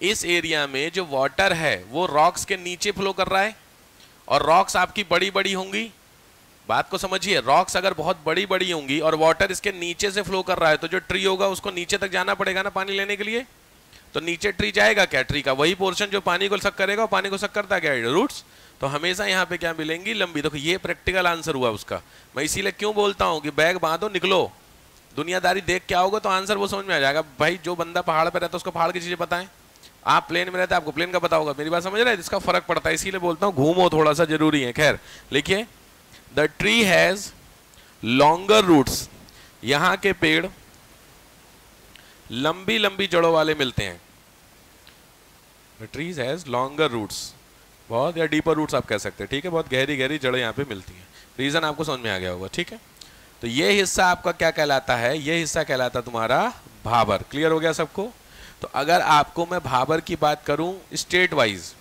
इस एरिया में जो वाटर है वो रॉक्स के नीचे फ्लो कर रहा है, और रॉक्स आपकी बड़ी बड़ी होंगी। बात को समझिए, रॉक्स अगर बहुत बड़ी बड़ी होंगी और वाटर इसके नीचे से फ्लो कर रहा है, तो जो ट्री होगा उसको नीचे तक जाना पड़ेगा ना पानी लेने के लिए। तो नीचे ट्री जाएगा क्या? ट्री का वही पोर्शन जो पानी को सक करेगा, और पानी को सक करता क्या? रूट्स। तो हमेशा यहाँ पे क्या मिलेंगी? लंबी। देखो ये प्रैक्टिकल आंसर हुआ उसका। मैं इसीलिए क्यों बोलता हूँ कि बैग बांधो निकलो, दुनियादारी देख के आओगे तो आंसर वो समझ में आ जाएगा। भाई जो बंदा पहाड़ पे रहता है उसको पहाड़ की चीजें पता है, आप प्लेन में रहते हैं आपको प्लेन का पता होगा। मेरी बात समझ रहे हैं? इसका फर्क पड़ता है, इसीलिए बोलता हूँ घूमो थोड़ा सा, जरूरी है। खैर लिखिए, the tree has longer roots. यहाँ के पेड़ लंबी लंबी जड़ों वाले मिलते हैं। The trees has longer roots, बहुत या डीपर रूट्स आप कह सकते हैं, ठीक है, बहुत गहरी गहरी जड़ें यहाँ पे मिलती हैं। रीजन आपको समझ में आ गया होगा, ठीक है। तो ये हिस्सा आपका क्या कहलाता है? ये हिस्सा कहलाता तुम्हारा भाबर। क्लियर हो गया सबको? तो अगर आपको मैं भाबर की बात करूं स्टेट वाइज,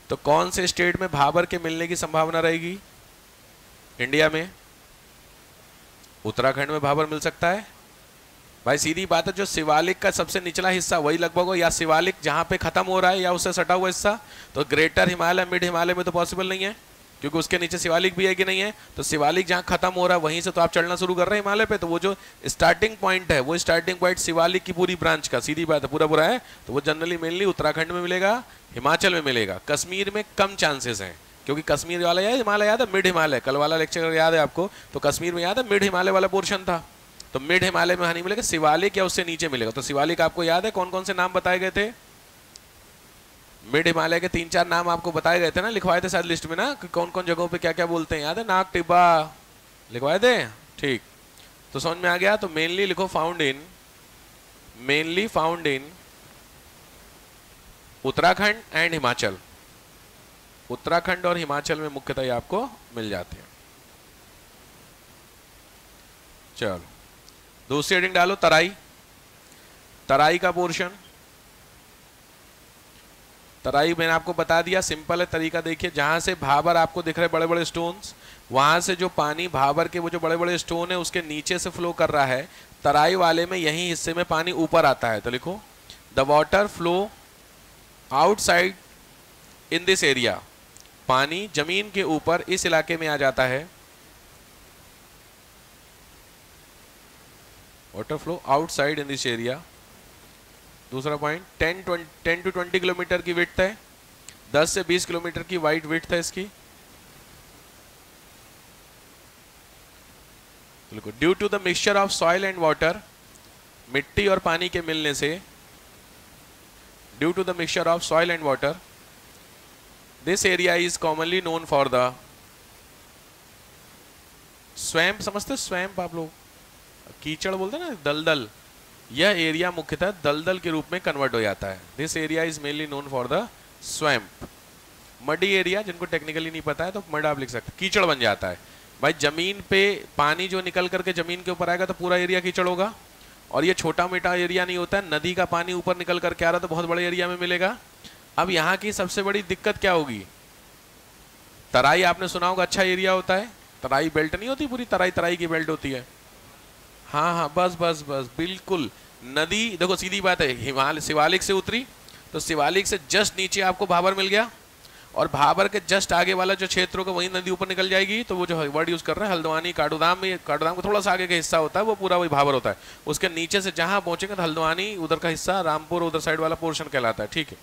तो कौन से स्टेट में भाबर के मिलने की संभावना रहेगी? इंडिया में उत्तराखंड में भाबर मिल सकता है। भाई सीधी बात है, जो शिवालिक का सबसे निचला हिस्सा वही लगभग हो, या शिवालिक जहां पे खत्म हो रहा है या उससे सटा हुआ हिस्सा। तो ग्रेटर हिमालय मिड हिमालय में तो पॉसिबल नहीं है, क्योंकि उसके नीचे शिवालिक भी है कि नहीं है। तो शिवालिक जहां खत्म हो रहा है वहीं से तो आप चढ़ना शुरू कर रहे हैं हिमालय पे। तो वो जो स्टार्टिंग पॉइंट है, वो स्टार्टिंग पॉइंट शिवालिक की पूरी ब्रांच का, सीधी बात है, पूरा पूरा है। तो वो जनरली मेनली उत्तराखंड में मिलेगा, हिमाचल में मिलेगा। कश्मीर में कम चांसेस हैं, क्योंकि कश्मीर वाला याद, हिमालय याद है, मिड हिमालय, कल वाला लेक्चर याद है आपको। तो कश्मीर में याद है मिड हिमालय वाला पोर्शन था, तो मिड हिमालय में नहीं मिलेगा, शिवालिक या उससे नीचे मिलेगा। तो शिवालिक आपको याद है कौन कौन से नाम बताए गए थे? मिड हिमालय के 3-4 नाम आपको बताए गए थे ना, लिखवाए थे शायद लिस्ट में ना, कि कौन कौन जगहों पे क्या क्या बोलते हैं, याद है? नाग टिब्बा लिखवाए थे, ठीक। तो समझ में आ गया। तो मेनली लिखो found in Uttarakhand and Himachal. Uttarakhand और हिमाचल में मुख्यतः ये आपको मिल जाते हैं। चलो दूसरी हेडिंग डालो, तराई का पोर्शन। तराई मैंने आपको बता दिया, सिंपल है तरीका। देखिए, जहां से भाबर आपको दिख रहे बड़े बड़े स्टोन्स, वहां से जो पानी भाबर के वो जो बड़े बड़े स्टोन है उसके नीचे से फ्लो कर रहा है। तराई वाले में यही हिस्से में पानी ऊपर आता है। तो लिखो, the water flow outside in this area. पानी जमीन के ऊपर इस इलाके में आ जाता है। Water flow outside in this area. दूसरा पॉइंट, 10 to 20 किलोमीटर की विड्थ है, 10 से 20 किलोमीटर की वाइड विड्थ है इसकी। Due to the mixture of soil and water, मिट्टी और पानी के मिलने से, due to the mixture of soil and water, this area is commonly known for the swamp. समझते स्वैम्प आप लोग? कीचड़ बोलते हैं ना, दलदल। यह एरिया मुख्यतः दलदल के रूप में कन्वर्ट हो जाता है। This area is mainly known for the swamp. Muddy area, जिनको टेक्निकली नहीं पता है तो मड आप लिख सकते, कीचड़ बन जाता है। भाई जमीन पे पानी जो निकल करके जमीन के ऊपर आएगा तो पूरा एरिया कीचड़ होगा। और ये छोटा मोटा एरिया नहीं होता है, नदी का पानी ऊपर निकल करके आ रहा तो बहुत बड़े एरिया में मिलेगा। अब यहाँ की सबसे बड़ी दिक्कत क्या होगी? तराई आपने सुना होगा अच्छा एरिया होता है। तराई बेल्ट नहीं होती पूरी, तराई की बेल्ट होती है। हाँ बस बिल्कुल। नदी देखो सीधी बात है, हिमालय शिवालिक से उतरी तो शिवालिक से जस्ट नीचे आपको भाबर मिल गया, और भाबर के जस्ट आगे वाला जो क्षेत्र होगा वही नदी ऊपर निकल जाएगी। तो वो जो वर्ड यूज कर रहे हैं हल्द्वानी, काठगोदाम में, काठगोदाम का थोड़ा सा आगे का हिस्सा होता है वो पूरा वही भाबर होता है। उसके नीचे से जहां पहुंचेंगे तो हल्द्वानी उधर का हिस्सा, रामपुर उधर साइड वाला पोर्शन कहलाता है, ठीक है।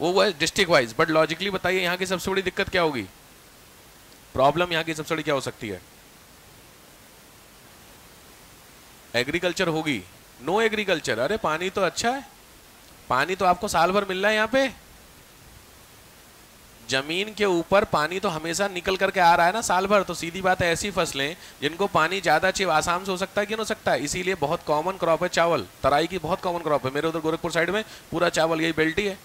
वो है डिस्ट्रिक्ट वाइज। बट लॉजिकली बताइए यहाँ की सबसे बड़ी दिक्कत क्या होगी? प्रॉब्लम यहाँ की सबसे बड़ी क्या हो सकती है? एग्रीकल्चर होगी। No agriculture. अरे पानी तो अच्छा है, पानी तो आपको साल भर मिल रहा है यहाँ पे। जमीन के ऊपर पानी तो हमेशा निकल करके आ रहा है ना साल भर। तो सीधी बात है, ऐसी फसलें जिनको पानी ज्यादा चाहिए आसाम से हो सकता है कि नहीं हो सकता है। इसीलिए बहुत कॉमन क्रॉप है चावल। तराई की बहुत कॉमन क्रॉप है। मेरे उधर गोरखपुर साइड में पूरा चावल यही बेल्ट ही है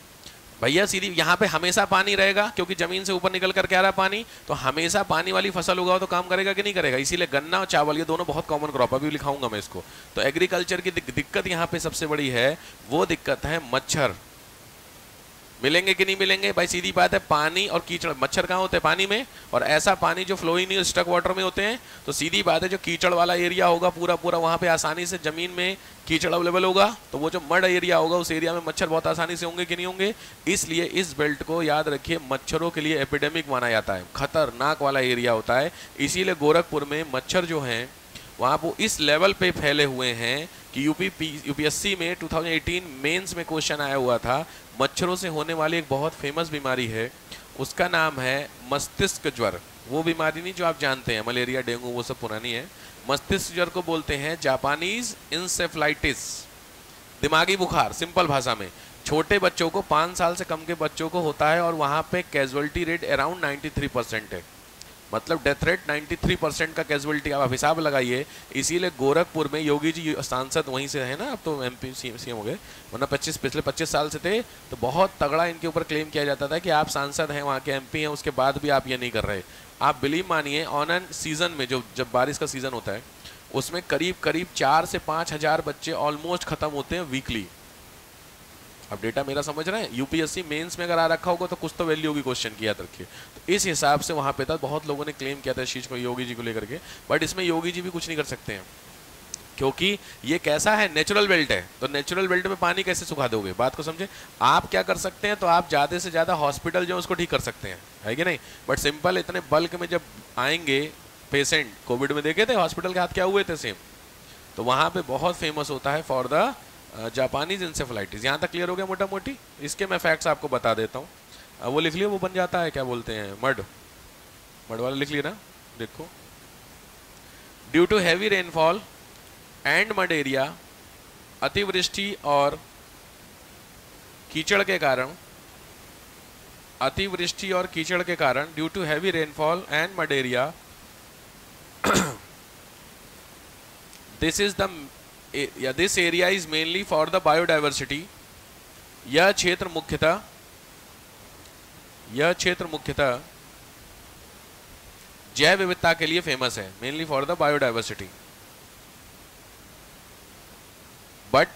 भैया। सीधी यहाँ पे हमेशा पानी रहेगा क्योंकि जमीन से ऊपर निकल करके आ रहा है पानी। तो हमेशा पानी वाली फसल उगाओ तो काम करेगा कि नहीं करेगा। इसीलिए गन्ना और चावल ये दोनों बहुत कॉमन क्रॉप, अभी लिखाऊंगा मैं इसको। तो एग्रीकल्चर की दिक्कत यहाँ पे सबसे बड़ी है, वो दिक्कत है मच्छर। मिलेंगे कि नहीं मिलेंगे भाई? सीधी बात है, पानी और कीचड़, मच्छर कहाँ होते हैं? पानी में, और ऐसा पानी जो फ्लो ही नहीं, स्टक वाटर में होते हैं। तो सीधी बात है, जो कीचड़ वाला एरिया होगा पूरा पूरा, वहां पे आसानी से जमीन में कीचड़ अवेलेबल होगा, तो वो जो मड एरिया होगा उस एरिया में मच्छर बहुत आसानी से होंगे कि नहीं होंगे? इसलिए इस बेल्ट को याद रखिए, मच्छरों के लिए एपिडेमिक माना जाता है, खतरनाक वाला एरिया होता है। इसीलिए गोरखपुर में मच्छर जो हैं वहाँ वो इस लेवल पे फैले हुए हैं कि यूपीएससी में 2018 मेंस में क्वेश्चन आया हुआ था, मच्छरों से होने वाली एक बहुत फेमस बीमारी है, उसका नाम है मस्तिष्क ज्वर। वो बीमारी नहीं जो आप जानते हैं, मलेरिया, डेंगू, वो सब पुरानी है। मस्तिष्क ज्वर को बोलते हैं जापानीज इंसेफ्लाइटिस, दिमागी बुखार। सिंपल भाषा में, छोटे बच्चों को, 5 साल से कम के बच्चों को होता है, और वहाँ पे कैजुअलिटी रेट अराउंड 93% है, मतलब डेथ रेट 93% का कैजुअलिटी। आप हिसाब लगाइए। इसीलिए गोरखपुर में योगी जी सांसद वहीं से है ना, अब तो एमपी सीएम हो गए, वरना पिछले 25 साल से थे, तो बहुत तगड़ा इनके ऊपर क्लेम किया जाता था कि आप सांसद हैं, वहाँ के एमपी हैं, उसके बाद भी आप ये नहीं कर रहे। आप बिलीव मानिए, ऑन एन सीजन में, जब बारिश का सीजन होता है, उसमें करीब करीब 4 से 5 हजार बच्चे ऑलमोस्ट खत्म होते हैं वीकली। अब डेटा मेरा समझ रहे हैं, यूपीएससी मेंस में अगर आ रखा होगा तो कुछ तो वैल्यू होगी क्वेश्चन की, याद रखिए। तो इस हिसाब से वहां पे था, बहुत लोगों ने क्लेम किया था इस चीज को योगी जी को लेकर के, बट इसमें योगी जी भी कुछ नहीं कर सकते हैं, क्योंकि ये कैसा है, नेचुरल बेल्ट है। तो नेचुरल बेल्ट में पानी कैसे सुखा दोगे? बात को समझे। आप क्या कर सकते हैं, तो आप ज़्यादा से ज़्यादा हॉस्पिटल जो उसको ठीक कर सकते हैं, है कि नहीं? बट सिंपल इतने बल्क में जब आएंगे पेशेंट, कोविड में देखे थे हॉस्पिटल के हाथ क्या हुए थे सेम, तो वहाँ पे बहुत फेमस होता है फॉर द जापानीज इंसेफेलाइटिस। यहाँ तक क्लियर हो गया मोटा मोटी? इसके मैं फैक्ट्स आपको बता देता हूँ। वो लिख लिया, वो बन जाता है, क्या बोलते हैं, मड वाला लिख लिया ना, देखो। Due to heavy rainfall and mud area, अतिवृष्टि और कीचड़ के कारण, अतिवृष्टि और कीचड़ के कारण, due to heavy rainfall and mud area, this area is mainly for the biodiversity. यह क्षेत्र मुख्यतः जैव विविधता के लिए फेमस है, mainly for the biodiversity. But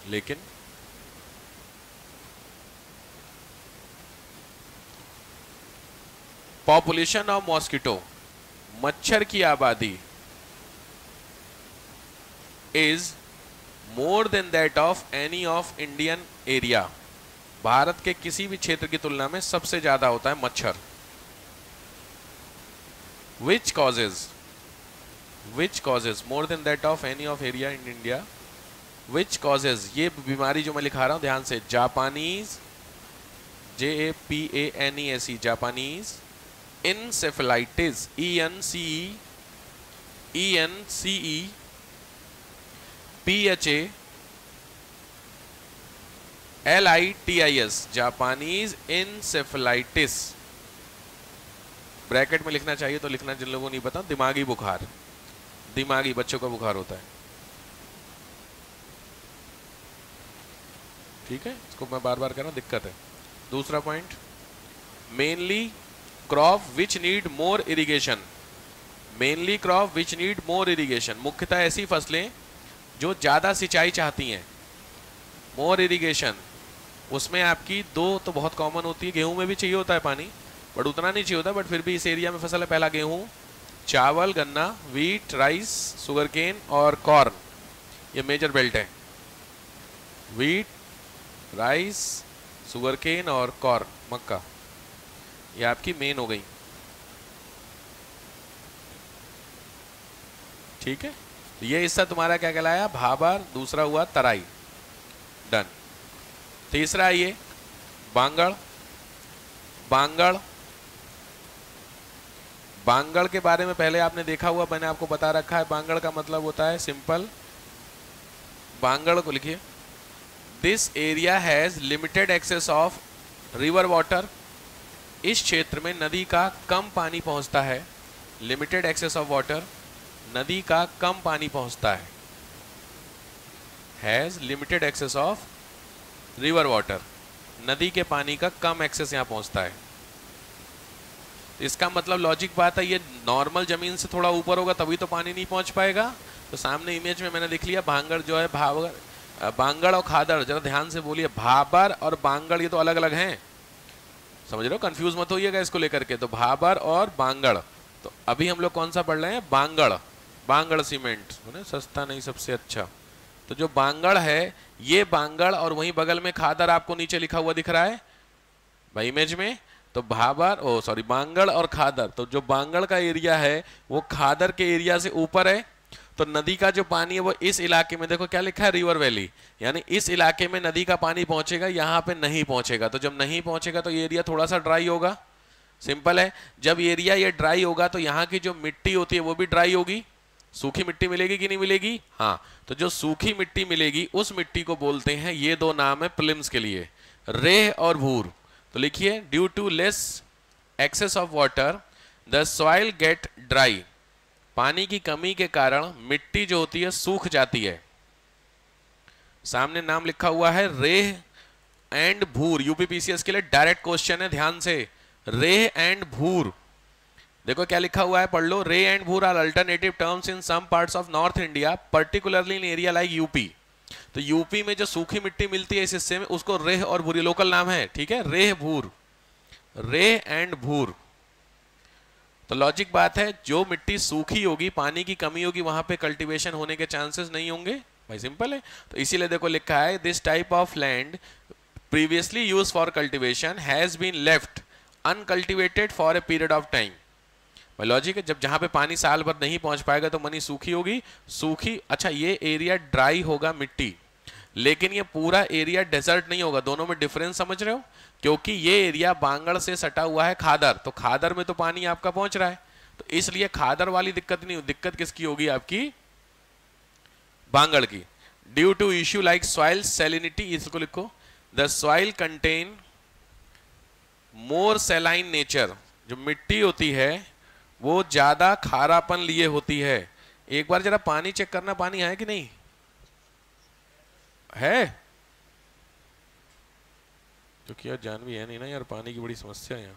लेकिन पॉपुलेशन ऑफ मॉस्किटो, मच्छर की आबादी, is more than that of any of Indian area, Bharat के किसी भी क्षेत्र की तुलना में सबसे ज्यादा होता है मच्छर। which causes more than that of any of area in India, which causes, ये बीमारी जो मैं लिखा रहा हूं ध्यान से, Japanese, JAPANESE, Japanese encephalitis, ENCE PHALITIS, Japanese encephalitis. Bracket में लिखना चाहिए तो लिखना, जिन लोगों को नहीं पता, दिमागी बुखार, दिमागी बच्चों का बुखार होता है, ठीक है? इसको मैं बार बार कह रहा हूं, दिक्कत है। दूसरा point, mainly crop which need more irrigation, mainly crop which need more irrigation, मुख्यतः ऐसी फसलें जो ज़्यादा सिंचाई चाहती हैं, मोर इरिगेशन। उसमें आपकी दो तो बहुत कॉमन होती है, गेहूं में भी चाहिए होता है पानी, बट उतना नहीं चाहिए होता, बट फिर भी इस एरिया में फसल है, पहला गेहूं, चावल, गन्ना, वीट, राइस, सुगर केन और कॉर्न। ये मेजर बेल्ट है, वीट, राइस, सुगर केन और कॉर्न, मक्का, ये आपकी मेन हो गई, ठीक है? तो ये हिस्सा तुम्हारा क्या कहलाया, भाबर। दूसरा हुआ तराई, डन। तीसरा ये बांगड़, बांगड़ के बारे में पहले आपने देखा हुआ, मैंने आपको बता रखा है। बांगड़ का मतलब होता है सिंपल, बांगड़ को लिखिए, this area has limited access of river water, इस क्षेत्र में नदी का कम पानी पहुंचता है, लिमिटेड एक्सेस ऑफ वाटर, नदी का कम पानी पहुंचता है, has limited access of river water, नदी के पानी का कम एक्सेस यहां पहुंचता है। इसका मतलब लॉजिक बात है, ये नॉर्मल जमीन से थोड़ा ऊपर होगा तभी तो पानी नहीं पहुंच पाएगा। तो सामने इमेज में मैंने लिख लिया, भांगड़ जो है, भावर बांगड़ और खादर, जरा ध्यान से बोलिए। भाबर और बांगड़ ये तो अलग अलग हैं, समझ रहे हो, कंफ्यूज मत होइएगा इसको लेकर के। तो भाबर और बांगड़, तो अभी हम लोग कौन सा पढ़ रहे हैं? बांगड़। बांगड़ सीमेंट सस्ता नहीं सबसे अच्छा। तो जो बांगड़ है ये बांगड़, और वहीं बगल में खादर आपको नीचे लिखा हुआ दिख रहा है भाई इमेज में। तो भाबर बांगड़ और खादर, तो जो बांगड़ का एरिया है वो खादर के एरिया से ऊपर है। तो नदी का जो पानी है वो इस इलाके में, देखो क्या लिखा है, रिवर वैली, यानी इस इलाके में नदी का पानी पहुंचेगा, यहाँ पे नहीं पहुंचेगा। तो जब नहीं पहुंचेगा तो ये एरिया थोड़ा सा ड्राई होगा, सिंपल है। जब एरिया ये ड्राई होगा तो यहाँ की जो मिट्टी होती है वो भी ड्राई होगी, सूखी मिट्टी मिलेगी कि नहीं मिलेगी? हाँ, तो जो सूखी मिट्टी मिलेगी उस मिट्टी को बोलते हैं, ये दो नाम है प्रिलिम्स के लिए, रेह और भूर। तो लिखिए, due to less access of water the soil get dry. पानी की कमी के कारण मिट्टी जो होती है सूख जाती है। सामने नाम लिखा हुआ है रेह एंड भूर, यूपीपीसीएस के लिए डायरेक्ट क्वेश्चन है, ध्यान से। रेह एंड भूर, देखो क्या लिखा हुआ है, पढ़ लो। Reh and bhur are alternative terms in some parts of North India, particularly in area like UP. तो यूपी में जो सूखी मिट्टी मिलती है इस हिस्से में, उसको रेह और भूर, लोकल नाम है, ठीक है, रेह भूर, रेह एंड भूर। तो लॉजिक बात है, जो मिट्टी सूखी होगी, पानी की कमी होगी, वहां पे कल्टीवेशन होने के चांसेस नहीं होंगे भाई, सिंपल है। तो इसीलिए देखो लिखा है, this type of land previously used for cultivation has been left uncultivated for a period of time. Logic है, जब जहां पे पानी साल भर नहीं पहुंच पाएगा तो मनी सूखी होगी, सूखी। अच्छा, ये एरिया ड्राई होगा मिट्टी, लेकिन ये पूरा एरिया डेजर्ट नहीं होगा। दोनों में डिफरेंस समझ रहे हो? क्योंकि ये एरिया बांगड़ से सटा हुआ है खादर, तो खादर में तो पानी आपका पहुंच रहा है, तो इसलिए खादर वाली दिक्कत नहीं, दिक्कत किसकी होगी? आपकी बांगड़ की। Due to issue like soil salinity, इसको लिखो, the soil contain more saline nature. जो मिट्टी होती है वो ज्यादा खारापन लिए होती है। एक बार जरा पानी चेक करना, पानी है कि नहीं है? क्योंकि यार जान भी है नहीं ना यार, पानी की बड़ी समस्या है यहाँ।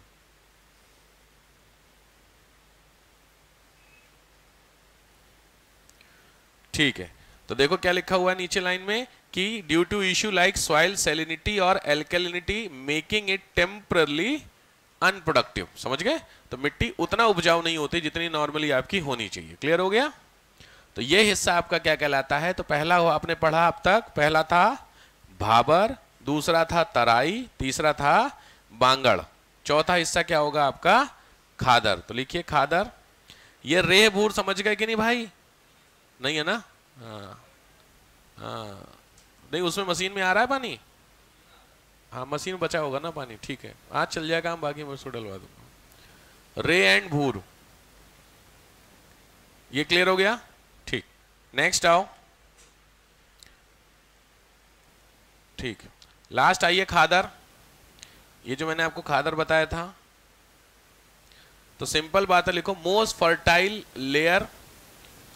ठीक है, तो देखो क्या लिखा हुआ है नीचे लाइन में कि due to issue like soil salinity और alkalinity making it temporarily unproductive. समझ गए? तो मिट्टी उतना उपजाऊ नहीं होती जितनी नॉर्मली आपकी होनी चाहिए। क्लियर हो गया? तो ये हिस्सा आपका क्या कहलाता है? तो पहला हो आपने पढ़ा अब तक, पहला था भाबर, दूसरा था तराई, तीसरा था बांगड़, चौथा हिस्सा क्या होगा आपका? खादर। तो लिखिए खादर। ये रेह भूर समझ गए कि नहीं भाई? नहीं है ना? हाँ हाँ, नहीं उसमें मशीन में आ रहा है पानी, हाँ मशीन बचा होगा ना पानी, ठीक है, आज चल जाएगा, हम बाकी मैं उसको डलवा दूंगा। रे एंड भूर, ये क्लियर हो गया? ठीक, नेक्स्ट आओ। ठीक, लास्ट आइए खादर। ये जो मैंने आपको खादर बताया था, तो सिंपल बात है, लिखो most fertile layer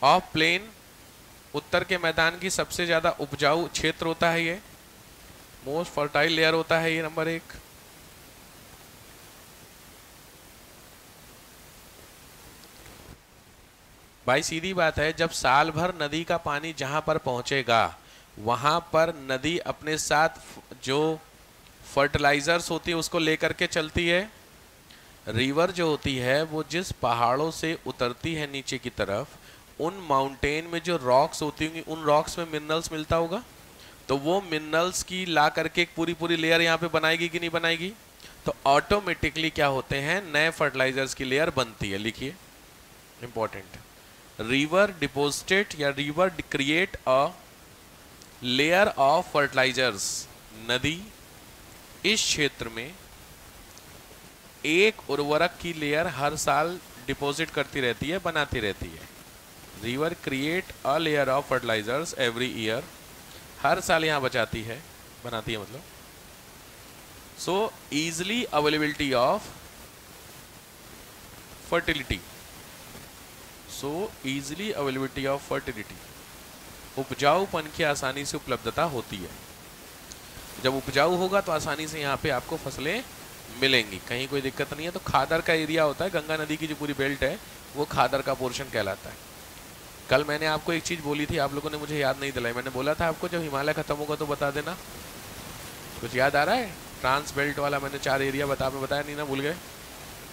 of plain, उत्तर के मैदान की सबसे ज्यादा उपजाऊ क्षेत्र होता है ये, मोस्ट फर्टाइल लेयर होता है ये, नंबर 1। भाई सीधी बात है, जब साल भर नदी का पानी जहां पर पहुंचेगा वहां पर नदी अपने साथ जो फर्टिलाइजर्स होती है उसको लेकर के चलती है। रिवर जो होती है वो जिस पहाड़ों से उतरती है नीचे की तरफ, उन माउंटेन में जो रॉक्स होती होंगी, उन रॉक्स में मिनरल्स मिलता होगा, तो वो मिनरल्स की ला करके एक पूरी पूरी लेयर यहाँ पे बनाएगी कि नहीं बनाएगी? तो ऑटोमेटिकली क्या होते हैं, नए फर्टिलाइजर्स की लेयर बनती है। लिखिए इंपॉर्टेंट, रिवर डिपोजिटेड या river create a layer of fertilisers. नदी इस क्षेत्र में एक उर्वरक की लेयर हर साल डिपॉजिट करती रहती है, बनाती रहती है। River create a layer of fertilizers every year, हर साल यहां बचाती है, बनाती है मतलब। So easily availability of fertility, so easily availability of fertility, उपजाऊपन की आसानी से उपलब्धता होती है। जब उपजाऊ होगा तो आसानी से यहाँ पे आपको फसलें मिलेंगी, कहीं कोई दिक्कत नहीं है। तो खादर का एरिया होता है, गंगा नदी की जो पूरी बेल्ट है वो खादर का पोर्शन कहलाता है। कल मैंने आपको एक चीज़ बोली थी, आप लोगों ने मुझे याद नहीं दिलाई। मैंने बोला था आपको जब हिमालय खत्म होगा तो बता देना। कुछ याद आ रहा है? ट्रांस बेल्ट वाला मैंने 4 एरिया बताया नहीं ना, भूल गए?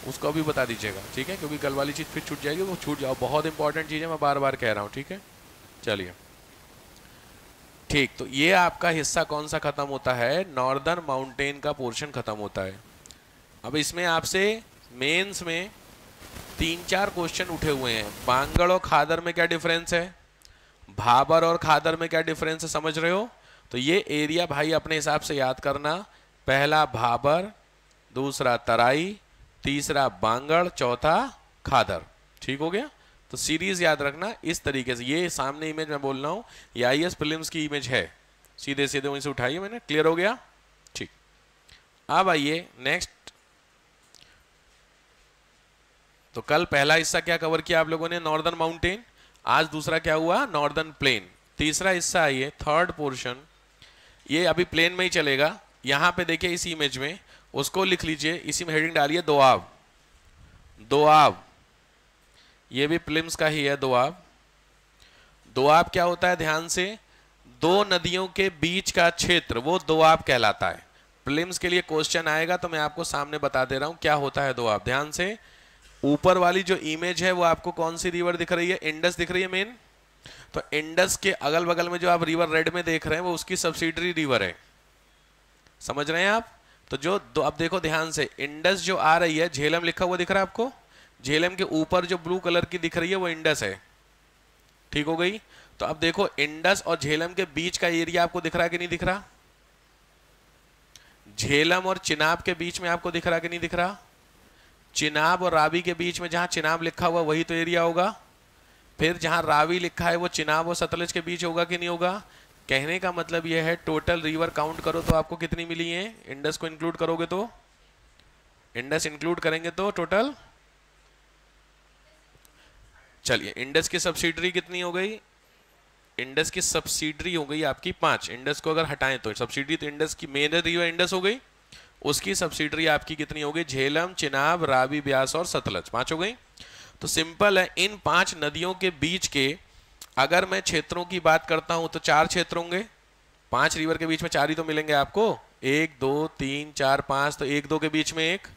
उसको भी बता दीजिएगा, ठीक है? क्योंकि कल वाली चीज़ फिर छूट जाएगी, वो छूट जाओ। बहुत इंपॉर्टेंट चीज़ है, मैं बार बार कह रहा हूँ, ठीक है? चलिए ठीक, तो ये आपका हिस्सा कौन सा खत्म होता है? नॉर्दर्न माउंटेन का पोर्शन खत्म होता है। अब इसमें आपसे मेंस में 3-4 क्वेश्चन उठे हुए हैं। बांगड़ और खादर में क्या डिफरेंस है, भाबर और खादर में क्या डिफरेंस है, समझ रहे हो? तो ये एरिया भाई अपने हिसाब से याद करना। पहला भाबर, दूसरा तराई, तीसरा बांगड़, चौथा खादर। ठीक हो गया? तो सीरीज याद रखना इस तरीके से। ये सामने इमेज मैं बोल रहा हूँ, ये आईएएस प्रीलिम्स की इमेज है, सीधे सीधे वहीं से उठाई मैंने। क्लियर हो गया? ठीक, अब आइए नेक्स्ट। तो कल पहला हिस्सा क्या कवर किया आप लोगों ने? Northern mountain. आज दूसरा क्या हुआ? Northern plain. तीसरा हिस्सा आइए, थर्ड पोर्शन, ये अभी प्लेन में ही चलेगा। यहां पे देखिए इस इमेज में, उसको लिख लीजिए, इसी में हेडिंग डालिए दोआब। दोआब, ये भी प्रीलिम्स का ही है दोआब। दोआब क्या होता है? ध्यान से, दो नदियों के बीच का क्षेत्र वो दोआब कहलाता है। प्रीलिम्स के लिए क्वेश्चन आएगा तो मैं आपको सामने बता दे रहा हूं क्या होता है दोआब। ध्यान से, ऊपर वाली जो इमेज है वो आपको कौन सी रिवर दिख रही है? इंडस दिख रही है मेन। तो इंडस के अगल बगल में जो आप रिवर रेड में देख रहे हैं वो उसकी सब्सिडरी रिवर है। समझ रहे हैं आप? तो जो अब देखो ध्यान से, इंडस जो आ रही है, झेलम लिखा हुआ दिख रहा है आपको? झेलम के ऊपर जो ब्लू कलर की दिख रही है वो इंडस है। ठीक हो गई? तो अब देखो इंडस और झेलम के बीच का एरिया आपको दिख रहा है कि नहीं दिख रहा? झेलम और चिनाब के बीच में आपको दिख रहा कि नहीं दिख रहा? चिनाब और रावी के बीच में जहां चिनाब लिखा हुआ वही तो एरिया होगा। फिर जहां रावी लिखा है वो चिनाब और सतलज के बीच होगा कि नहीं होगा? कहने का मतलब यह है टोटल रिवर काउंट करो तो आपको कितनी मिली है? इंडस को इंक्लूड करोगे तो, इंडस इंक्लूड करेंगे तो टोटल, चलिए इंडस की सब्सिडरी कितनी हो गई? इंडस की सब्सिडरी हो गई आपकी 5। इंडस को अगर हटाएं तो सब्सिडरी, तो इंडस की मेजर रिवर इंडस हो गई, उसकी सब्सिडरी आपकी कितनी हो गई? झेलम, चिनाब, रावी, ब्यास और सतलज। 5 हो गई। तो सिंपल है, इन 5 नदियों के बीच के अगर मैं क्षेत्रों की बात करता हूं तो 4 क्षेत्र होंगे। 5 रिवर के बीच में 4 ही तो मिलेंगे आपको। 1 2 3 4 5, तो 1 2 के बीच में 1,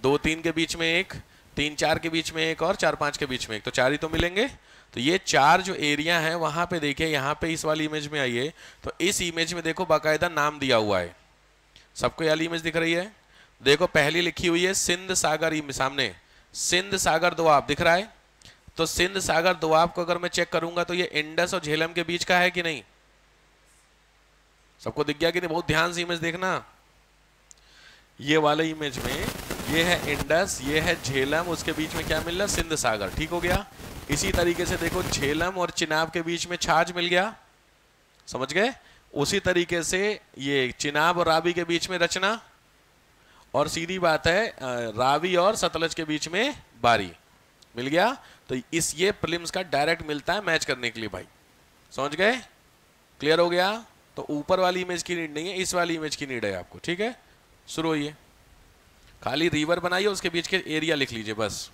2 3 के बीच में 1, 3 4 के बीच में 1 और 4 5 के बीच में 1, तो 4 ही तो मिलेंगे। तो ये 4 जो एरिया है वहां पे देखिए, यहाँ पे इस वाली इमेज में आइए, तो इस इमेज में देखो बाकायदा नाम दिया हुआ है। सबको ये वाली इमेज दिख रही है? देखो पहली लिखी हुई है सिंध सागर, सामने सिंध सागर दोआब दिख रहा है। तो सिंध सागर दोआब को अगर मैं चेक करूंगा तो ये इंडस और झेलम के बीच का है कि नहीं? सबको दिख गया कि नहीं? बहुत ध्यान से इमेज देखना। ये वाले इमेज में ये है इंडस, ये है झेलम, उसके बीच में क्या मिल रहा? सिंध सागर। ठीक हो गया? इसी तरीके से देखो झेलम और चिनाब के बीच में छाछ मिल गया। समझ गए? उसी तरीके से ये चिनाब और रावी के बीच में रचना, और सीधी बात है रावी और सतलज के बीच में बारी। मिल गया? तो इस ये प्रीलिम्स का डायरेक्ट मिलता है मैच करने के लिए भाई। समझ गए? क्लियर हो गया? तो ऊपर वाली इमेज की नीड नहीं है, इस वाली इमेज की नीड है आपको। ठीक है, शुरू होइए। खाली रिवर बनाइए, उसके बीच के एरिया लिख लीजिए बस।